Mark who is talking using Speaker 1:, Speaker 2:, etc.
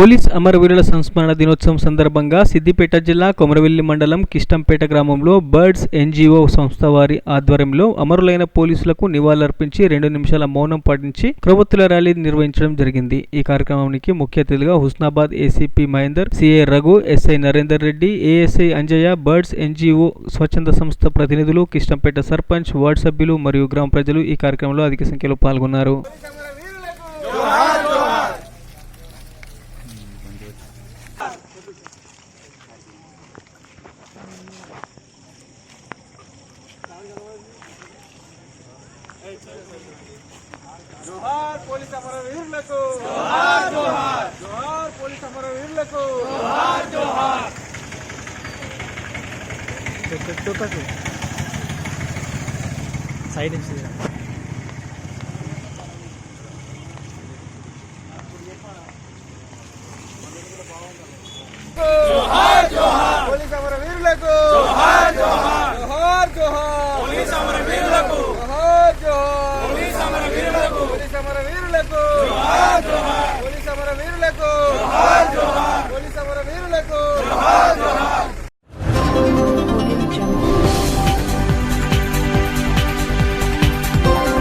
Speaker 1: Police అమరవీరుల సంస్మరణ దినోత్సవం సందర్భంగా సిద్దిపేట జిల్లా కొమరవెల్లి మండలం కిష్టంపేట గ్రామంలో బర్డ్స్ ఎన్జిఓ సంస్థ వారి ఆధ్వర్యంలో అమరులైన పోలీసులకు నివాళులర్పించి 2 నిమిషాల మౌనం పాటించి క్రొవ్వొత్తుల ర్యాలీ నిర్వహించడం జరిగింది. ఈ కార్యక్రమానికి ముఖ్య అతిథిగా Husnabad ACP Mahender, CI Raghu, SI Narender Reddy, ASI Anjaiah, birds NGO స్వచ్ఛంద సంస్థ ప్రతినిధులు, కిష్టంపేట సర్పంచ్, వార్డు సభ్యులు మరియు గ్రామ ప్రజలు ఈ కార్యక్రమంలో అధిక సంఖ్యలో పాల్గొన్నారు.
Speaker 2: జోహార్ పోలీస్ అమరవీరులకు, జోహార్ జోహార్. జోహార్ పోలీస్ అమరవీరులకు, జోహార్ జోహార్.
Speaker 1: సైడ్ నుంచి